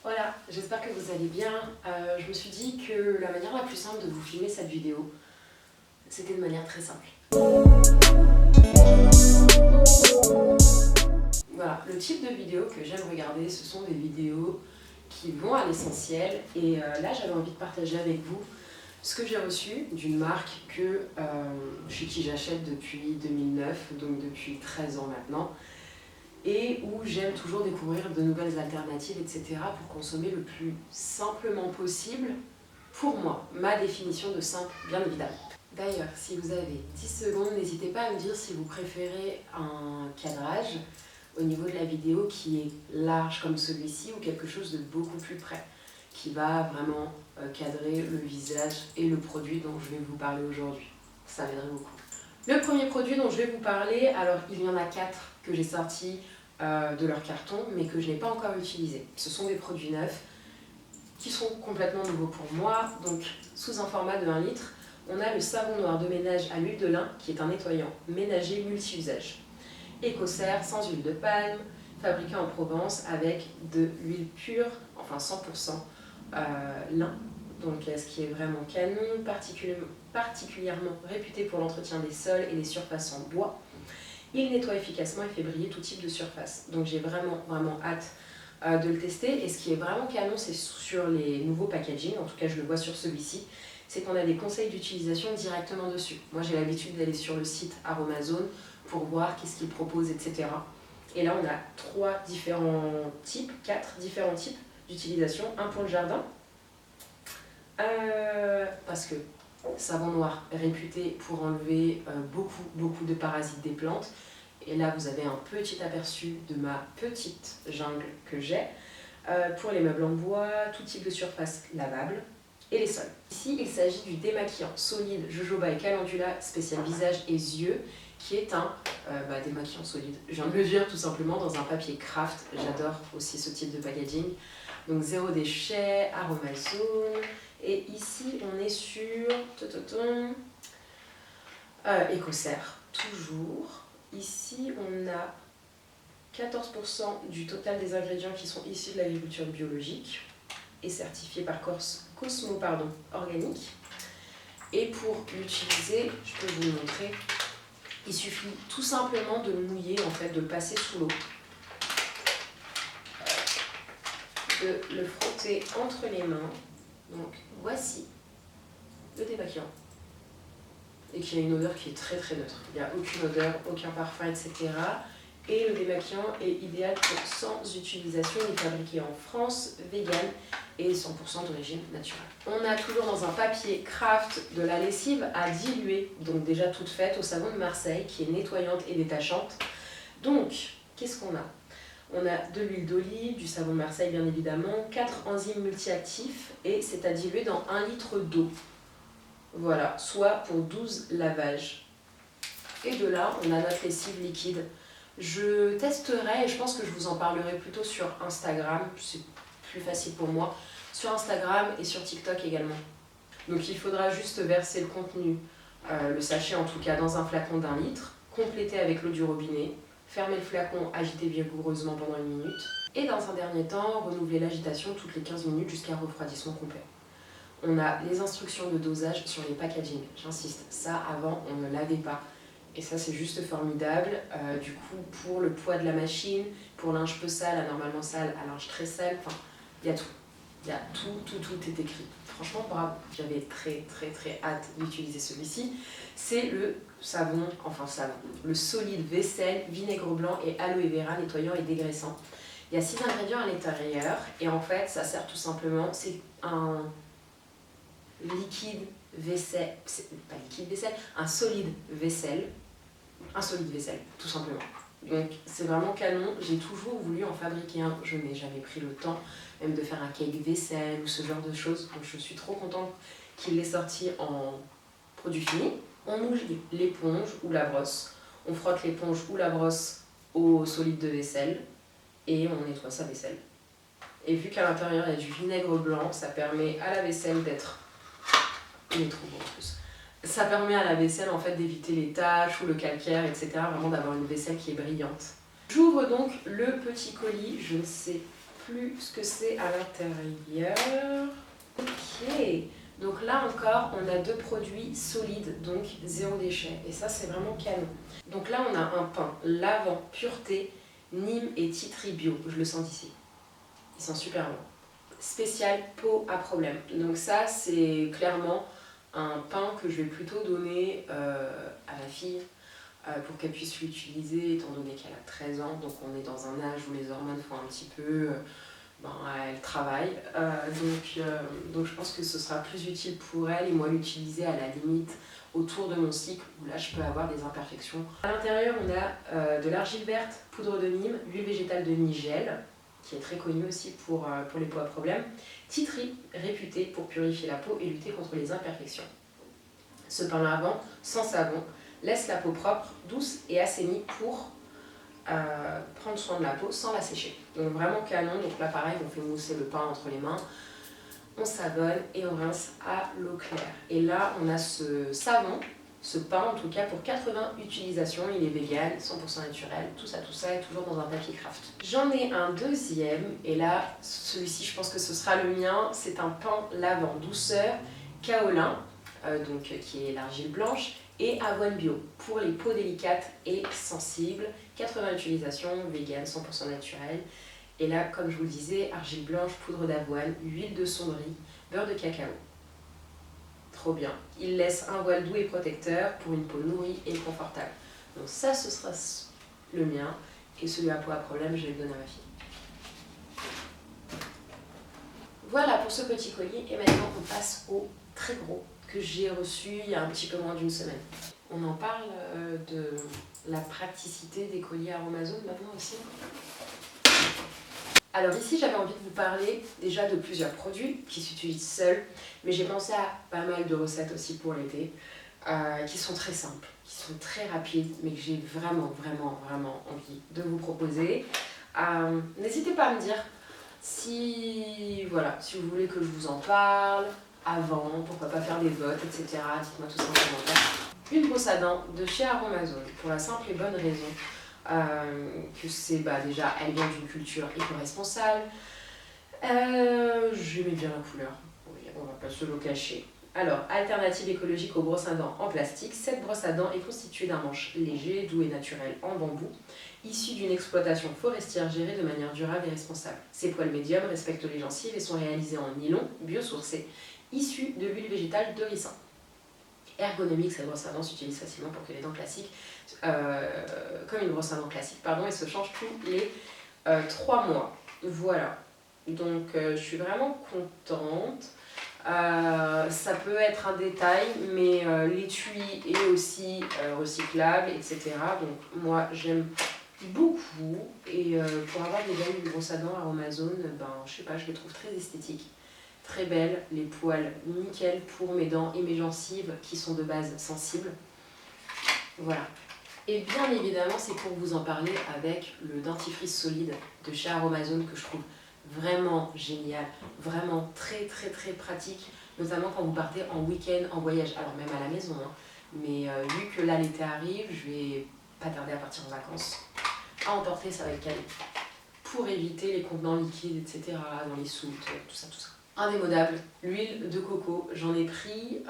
Voilà, j'espère que vous allez bien. Je me suis dit que la manière la plus simple de vous filmer cette vidéo, c'était de manière très simple. Voilà, le type de vidéo que j'aime regarder, ce sont des vidéos qui vont à l'essentiel. Et là, j'avais envie de partager avec vous ce que j'ai reçu d'une marque chez qui j'achète depuis 2009, donc depuis 13 ans maintenant, et où j'aime toujours découvrir de nouvelles alternatives, etc. pour consommer le plus simplement possible, pour moi, ma définition de simple, bien évidemment. D'ailleurs, si vous avez 10 secondes, n'hésitez pas à me dire si vous préférez un cadrage au niveau de la vidéo qui est large comme celui-ci ou quelque chose de beaucoup plus près, qui va vraiment cadrer le visage et le produit dont je vais vous parler aujourd'hui. Ça m'aiderait beaucoup. Le premier produit dont je vais vous parler, alors il y en a 4 que j'ai sortis de leur carton, mais que je n'ai pas encore utilisés. Ce sont des produits neufs qui sont complètement nouveaux pour moi. Donc, sous un format de 1 litre, on a le savon noir de ménage à l'huile de lin, qui est un nettoyant ménager multi-usage. Écossaire, sans huile de palme, fabriqué en Provence avec de l'huile pure, enfin 100% lin. Donc, ce qui est vraiment canon, particulièrement réputé pour l'entretien des sols et des surfaces en bois. Il nettoie efficacement et fait briller tout type de surface. Donc j'ai vraiment hâte de le tester. Et ce qui est vraiment canon, c'est sur les nouveaux packaging, en tout cas je le vois sur celui-ci, c'est qu'on a des conseils d'utilisation directement dessus. Moi j'ai l'habitude d'aller sur le site Aromazone pour voir qu'est-ce qu'ils proposent, etc. Et là on a 4 différents types d'utilisation. Un pour le jardin, parce que savon noir réputé pour enlever beaucoup de parasites des plantes. Et là, vous avez un petit aperçu de ma petite jungle que j'ai. Pour les meubles en bois, tout type de surface lavable et les sols. Ici, il s'agit du démaquillant solide jojoba et calendula spécial visage et yeux, qui est un démaquillant solide. Je viens de le dire tout simplement dans un papier craft. J'adore aussi ce type de packaging. Donc zéro déchet, Aromazone. Et ici, on est sur écossaire, toujours. Ici, on a 14% du total des ingrédients qui sont issus de l'agriculture biologique et certifiés par Cosmo Organique. Et pour l'utiliser, je peux vous le montrer, il suffit tout simplement de le mouiller, en fait, de le passer sous l'eau, de le frotter entre les mains. Donc voici le démaquillant, et qui a une odeur qui est très neutre. Il n'y a aucune odeur, aucun parfum, etc. Et le démaquillant est idéal pour sans utilisation. Il est fabriqué en France, vegan et 100% d'origine naturelle. On a toujours dans un papier craft de la lessive à diluer, donc déjà toute faite au savon de Marseille, qui est nettoyante et détachante. Donc, qu'est-ce qu'on a ? On a de l'huile d'olive, du savon de Marseille bien évidemment, 4 enzymes multiactifs et c'est à diluer dans 1 litre d'eau. Voilà, soit pour 12 lavages. Et de là, on a notre lessive liquide. Je testerai et je pense que je vous en parlerai plutôt sur Instagram, c'est plus facile pour moi, sur Instagram et sur TikTok également. Donc il faudra juste verser le contenu, le sachet en tout cas, dans un flacon d'1 litre, compléter avec l'eau du robinet, fermer le flacon, agiter vigoureusement pendant 1 minute, et dans un dernier temps, renouveler l'agitation toutes les 15 minutes jusqu'à refroidissement complet. On a les instructions de dosage sur les packaging, j'insiste, ça avant on ne l'avait pas. Et ça c'est juste formidable, du coup pour le poids de la machine, pour linge peu sale à normalement sale, à linge très sale, enfin il y a tout. Il y a tout est écrit. Franchement bravo, j'avais très hâte d'utiliser celui-ci. C'est le le solide vaisselle, vinaigre blanc et aloe vera nettoyant et dégraissant. Il y a 6 ingrédients à l'intérieur et en fait ça sert tout simplement, c'est un liquide vaisselle, pas liquide vaisselle, un solide vaisselle, tout simplement. Donc c'est vraiment canon, j'ai toujours voulu en fabriquer un, je n'ai jamais pris le temps même de faire un cake vaisselle ou ce genre de choses, donc je suis trop contente qu'il l'ait sorti en produit fini. On mouille l'éponge ou la brosse, on frotte l'éponge ou la brosse au solide de vaisselle et on nettoie sa vaisselle. Et vu qu'à l'intérieur il y a du vinaigre blanc, ça permet à la vaisselle d'être... Il est trop beau en plus. Ça permet à la vaisselle en fait d'éviter les taches ou le calcaire, etc. Vraiment d'avoir une vaisselle qui est brillante. J'ouvre donc le petit colis, je ne sais plus ce que c'est à l'intérieur. Ok, donc là encore, on a 2 produits solides, donc 0 déchet. Et ça, c'est vraiment canon. Donc là, on a un pain lavant, pureté, Nîmes et Titri bio. Je le sens ici. Ils sont super bons. Spécial peau à problème. Donc ça, c'est clairement un pain que je vais plutôt donner à ma fille pour qu'elle puisse l'utiliser, étant donné qu'elle a 13 ans. Donc on est dans un âge où les hormones font un petit peu... elle travaille. Donc je pense que ce sera plus utile pour elle et moi l'utiliser à la limite autour de mon cycle où là je peux avoir des imperfections. À l'intérieur, on a de l'argile verte, poudre de Nîmes, l'huile végétale de Nigel, qui est très connue aussi pour les peaux à problème. Titri, réputé pour purifier la peau et lutter contre les imperfections. Ce pain lavant, sans savon, laisse la peau propre, douce et assainie pour prendre soin de la peau sans la sécher. Donc vraiment canon. Donc là pareil, on fait mousser le pain entre les mains, on savonne et on rince à l'eau claire. Et là on a ce savon, ce pain en tout cas pour 80 utilisations, il est vegan, 100% naturel, tout ça est toujours dans un papier craft. J'en ai un deuxième et là celui-ci je pense que ce sera le mien, c'est un pain lavant douceur kaolin, donc qui est l'argile blanche et avoine bio pour les peaux délicates et sensibles, 80 utilisations, vegan, 100% naturel. Et là, comme je vous le disais, argile blanche, poudre d'avoine, huile de cendrie, beurre de cacao. Trop bien. Il laisse un voile doux et protecteur pour une peau nourrie et confortable. Donc ça, ce sera le mien. Et celui à peau à problème, je vais le donner à ma fille. Voilà pour ce petit colis. Et maintenant, on passe au très gros que j'ai reçu il y a un petit peu moins d'une semaine. On en parle de la praticité des colis Aromazone maintenant aussi. Alors ici, j'avais envie de vous parler déjà de plusieurs produits qui s'utilisent seuls, mais j'ai pensé à pas mal de recettes aussi pour l'été, qui sont très simples, qui sont très rapides, mais que j'ai vraiment envie de vous proposer. N'hésitez pas à me dire si vous voulez que je vous en parle avant, pourquoi pas faire des votes, etc. Dites-moi tout ça en commentaire. Une brosse à dents de chez Aromazone, pour la simple et bonne raison que c'est déjà, elle vient d'une culture éco-responsable. J'aimais bien la couleur, oui, on va pas se le cacher. Alors, alternative écologique aux brosses à dents en plastique, cette brosse à dents est constituée d'un manche léger, doux et naturel en bambou, issu d'une exploitation forestière gérée de manière durable et responsable. Ces poils médiums respectent les gencives et sont réalisés en nylon biosourcé, issu de l'huile végétale de ricin. Ergonomique, cette brosse à dents s'utilise facilement pour que les dents classiques, comme une brosse à dents classique, et se change tous les 3 mois. Voilà, donc je suis vraiment contente. Ça peut être un détail, mais l'étui est aussi recyclable, etc. Donc moi j'aime beaucoup, et pour avoir déjà une brosse à dents Aromazone, je sais pas, je les trouve très esthétiques. Très belle, les poils nickel pour mes dents et mes gencives qui sont de base sensibles. Voilà. Et bien évidemment, c'est pour vous en parler avec le dentifrice solide de chez Aromazone que je trouve vraiment génial, vraiment très pratique, notamment quand vous partez en week-end, en voyage, alors même à la maison, hein. Mais vu que là l'été arrive, je vais pas tarder à partir en vacances. À emporter, ça va être cadeau. Pour éviter les contenants liquides, etc. dans les soutes, tout ça. Indémodable, l'huile de coco, j'en ai pris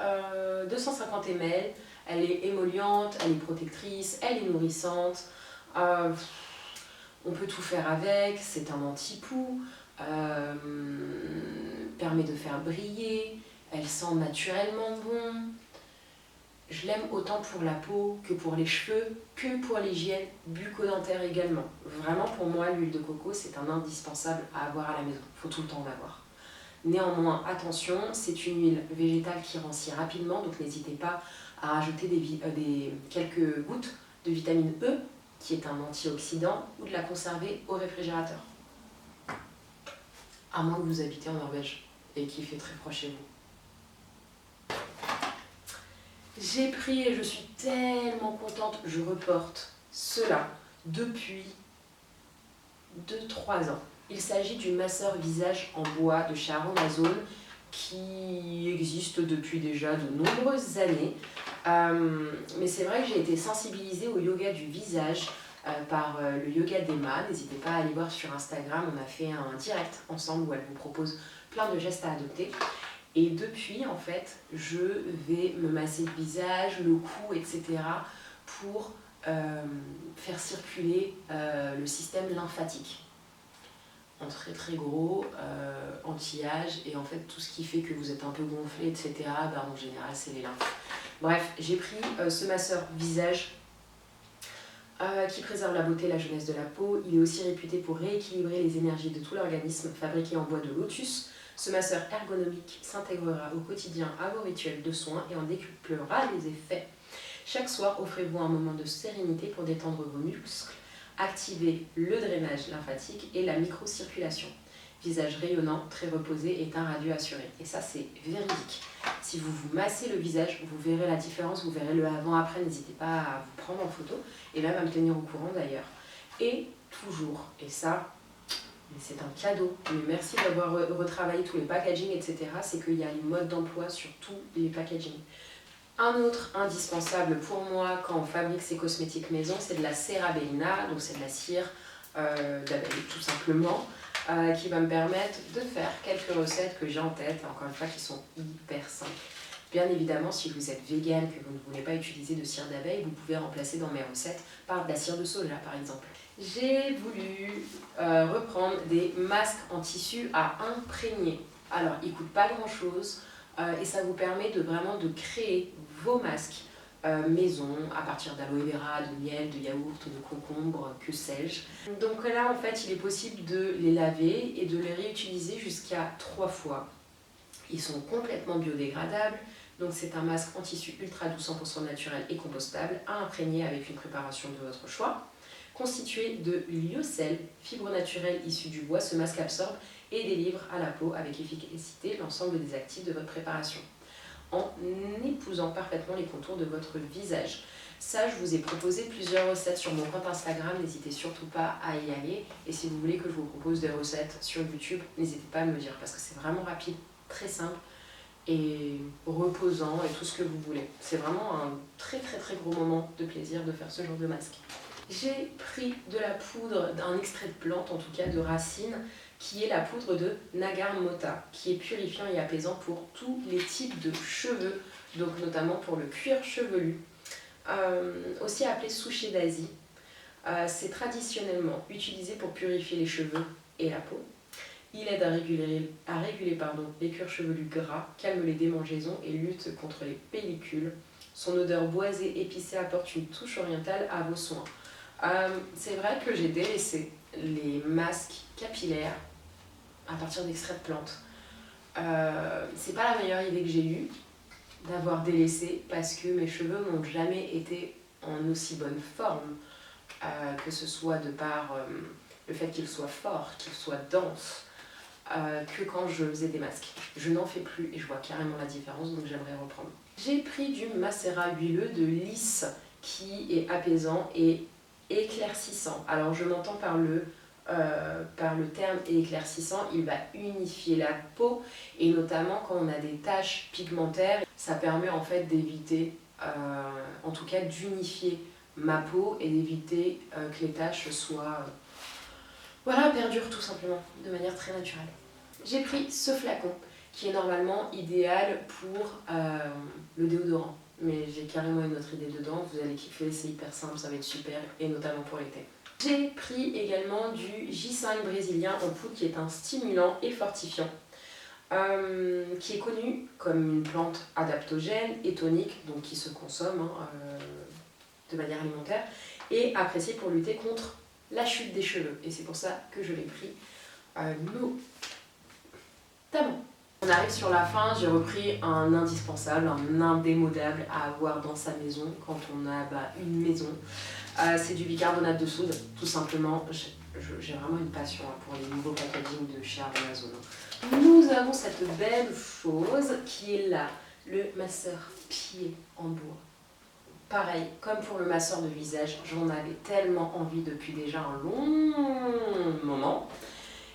250 ml, elle est émolliente, elle est protectrice, elle est nourrissante, on peut tout faire avec, c'est un anti-poux, permet de faire briller, elle sent naturellement bon. Je l'aime autant pour la peau que pour les cheveux, que pour l'hygiène bucco-dentaire également. Vraiment pour moi, l'huile de coco c'est un indispensable à avoir à la maison, il faut tout le temps en avoir. Néanmoins, attention, c'est une huile végétale qui rancit rapidement, donc n'hésitez pas à rajouter quelques gouttes de vitamine E, qui est un antioxydant, ou de la conserver au réfrigérateur. À moins que vous habitez en Norvège et qu'il fait très froid chez vous. J'ai pris, et je suis tellement contente, je reporte cela depuis 2-3 ans. Il s'agit du masseur visage en bois de chez Aromazone qui existe depuis déjà de nombreuses années. Mais c'est vrai que j'ai été sensibilisée au yoga du visage par le yoga d'Emma. N'hésitez pas à aller voir sur Instagram, on a fait un direct ensemble où elle vous propose plein de gestes à adopter. Et depuis, en fait, je vais me masser le visage, le cou, etc. pour faire circuler le système lymphatique. En très très gros, anti-âge, et en fait tout ce qui fait que vous êtes un peu gonflé, etc. Bah, en général, c'est les lymphes. Bref, j'ai pris ce masseur visage qui préserve la beauté et la jeunesse de la peau. Il est aussi réputé pour rééquilibrer les énergies de tout l'organisme, fabriqué en bois de lotus. Ce masseur ergonomique s'intégrera au quotidien à vos rituels de soins et en décuplera les effets. Chaque soir, offrez-vous un moment de sérénité pour détendre vos muscles, activer le drainage lymphatique et la microcirculation. Visage rayonnant, très reposé et teint radieux assuré. Et ça, c'est véridique. Si vous vous massez le visage, vous verrez la différence, vous verrez le avant-après. N'hésitez pas à vous prendre en photo et même à me tenir au courant d'ailleurs. Et toujours, et ça, c'est un cadeau, mais merci d'avoir retravaillé tous les packaging, etc. C'est qu'il y a les modes d'emploi sur tous les packaging. Un autre indispensable pour moi quand on fabrique ses cosmétiques maison, c'est de la Cérabellina, donc c'est de la cire d'abeille tout simplement, qui va me permettre de faire quelques recettes que j'ai en tête, encore une fois qui sont hyper simples. Bien évidemment, si vous êtes vegan, que vous ne voulez pas utiliser de cire d'abeille, vous pouvez remplacer dans mes recettes par de la cire de soja par exemple. J'ai voulu reprendre des masques en tissu à imprégner. Alors, ils ne coûtent pas grand chose et ça vous permet de vraiment de créer vos masques maison à partir d'aloe vera, de miel, de yaourt, de concombre, que sais-je. Donc là, en fait, il est possible de les laver et de les réutiliser jusqu'à 3 fois. Ils sont complètement biodégradables. Donc c'est un masque en tissu ultra doux, 100% naturel et compostable à imprégner avec une préparation de votre choix. Constitué de lyocell, fibre naturelle issue du bois, ce masque absorbe et délivre à la peau avec efficacité l'ensemble des actifs de votre préparation, en épousant parfaitement les contours de votre visage. Ça, je vous ai proposé plusieurs recettes sur mon compte Instagram, n'hésitez surtout pas à y aller. Et si vous voulez que je vous propose des recettes sur YouTube, n'hésitez pas à me le dire parce que c'est vraiment rapide, très simple et reposant et tout ce que vous voulez. C'est vraiment un très très très gros moment de plaisir de faire ce genre de masque. J'ai pris de la poudre d'un extrait de plante, en tout cas de racine, qui est la poudre de Nagar Mota, qui est purifiant et apaisant pour tous les types de cheveux, donc notamment pour le cuir chevelu. Aussi appelé souchet d'Asie. C'est traditionnellement utilisé pour purifier les cheveux et la peau. Il aide à réguler les cuirs chevelus gras, calme les démangeaisons et lutte contre les pellicules. Son odeur boisée épicée apporte une touche orientale à vos soins. C'est vrai que j'ai délaissé les masques capillaires à partir d'extraits de plantes. C'est pas la meilleure idée que j'ai eue d'avoir délaissé parce que mes cheveux n'ont jamais été en aussi bonne forme, que ce soit de par le fait qu'ils soient forts, qu'ils soient denses, que quand je faisais des masques. Je n'en fais plus et je vois carrément la différence, donc j'aimerais reprendre. J'ai pris du macérat huileux de lys qui est apaisant et éclaircissant. Alors je m'entends par le terme éclaircissant, il va unifier la peau et notamment quand on a des taches pigmentaires, ça permet en fait d'éviter, en tout cas d'unifier ma peau et d'éviter que les taches soient perdurent tout simplement de manière très naturelle. J'ai pris ce flacon qui est normalement idéal pour le déodorant. Mais j'ai carrément une autre idée dedans, vous allez kiffer, c'est hyper simple, ça va être super, et notamment pour l'été. J'ai pris également du J5 brésilien en poudre qui est un stimulant et fortifiant, qui est connu comme une plante adaptogène et tonique, donc qui se consomme de manière alimentaire, et apprécié pour lutter contre la chute des cheveux. Et c'est pour ça que je l'ai pris notamment. On arrive sur la fin, j'ai repris un indispensable, un indémodable à avoir dans sa maison quand on a une maison. C'est du bicarbonate de soude, tout simplement. J'ai vraiment une passion pour les nouveaux packaging de chez Amazon. Nous avons cette belle chose qui est là, le masseur pied en bois. Pareil, comme pour le masseur de visage, j'en avais tellement envie depuis déjà un long moment.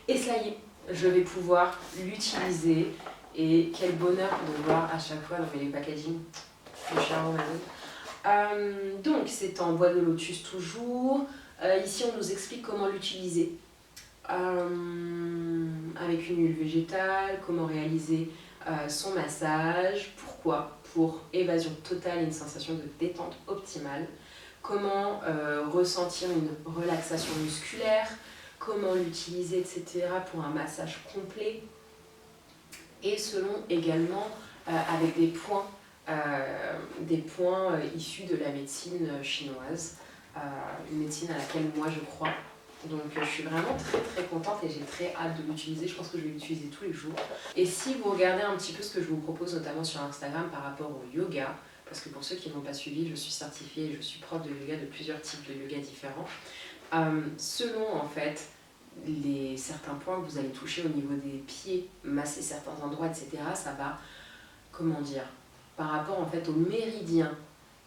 Et ça y est, je vais pouvoir l'utiliser et quel bonheur de voir à chaque fois dans les packaging de chez Amazon. Donc c'est en bois de lotus toujours, Ici, on nous explique comment l'utiliser avec une huile végétale, comment réaliser son massage, pourquoi, pour évasion totale et une sensation de détente optimale, comment ressentir une relaxation musculaire, comment l'utiliser, etc. pour un massage complet, et selon également avec des points issus de la médecine chinoise, une médecine à laquelle moi je crois. Donc je suis vraiment très très contente et j'ai très hâte de l'utiliser. Je pense que je vais l'utiliser tous les jours. Et si vous regardez un petit peu ce que je vous propose notamment sur Instagram par rapport au yoga, parce que pour ceux qui n'ont pas suivi, je suis certifiée et je suis prof de yoga, de plusieurs types de yoga différents. Selon en fait certains points que vous allez toucher au niveau des pieds, masser certains endroits, etc., ça va, comment dire, par rapport en fait au méridien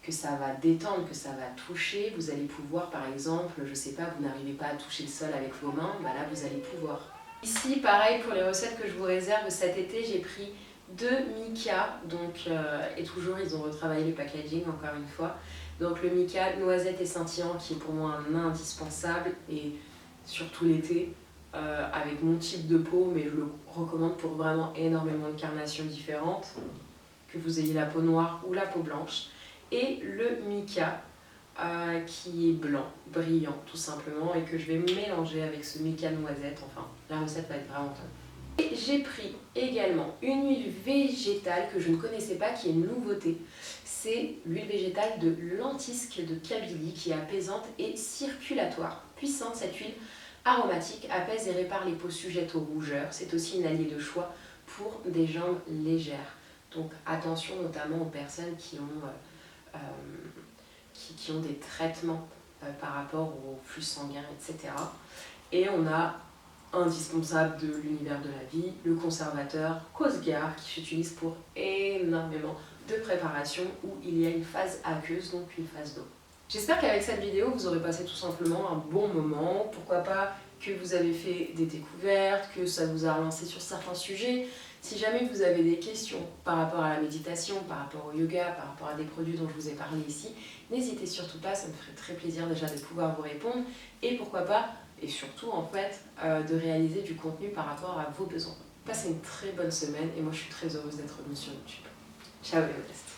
que ça va détendre, que ça va toucher, vous allez pouvoir par exemple, je sais pas, vous n'arrivez pas à toucher le sol avec vos mains, bah là vous allez pouvoir. Ici pareil pour les recettes que je vous réserve cet été, j'ai pris 2 mica, donc, et toujours ils ont retravaillé le packaging encore une fois. Donc le mica noisette et scintillant qui est pour moi un indispensable et surtout l'été, avec mon type de peau, mais je le recommande pour vraiment énormément de carnations différentes, que vous ayez la peau noire ou la peau blanche. Et le mica qui est blanc, brillant tout simplement, et que je vais mélanger avec ce mica noisette. Enfin, la recette va être vraiment top. Et j'ai pris également une huile végétale que je ne connaissais pas, qui est une nouveauté. C'est l'huile végétale de lentisque de Kabylie, qui est apaisante et circulatoire. Puissante, cette huile aromatique apaise et répare les peaux sujettes aux rougeurs. C'est aussi une alliée de choix pour des jambes légères. Donc attention notamment aux personnes qui ont des traitements par rapport au flux sanguin, etc. Et on a indispensable de l'univers de la vie, le conservateur Cosgar, qui s'utilise pour énormément de préparations où il y a une phase aqueuse, donc une phase d'eau. J'espère qu'avec cette vidéo, vous aurez passé tout simplement un bon moment. Pourquoi pas que vous avez fait des découvertes, que ça vous a relancé sur certains sujets. Si jamais vous avez des questions par rapport à la méditation, par rapport au yoga, par rapport à des produits dont je vous ai parlé ici, n'hésitez surtout pas, ça me ferait très plaisir déjà de pouvoir vous répondre. Et pourquoi pas, et surtout en fait, de réaliser du contenu par rapport à vos besoins. Passez une très bonne semaine et moi je suis très heureuse d'être venue sur YouTube. Ciao les modestes.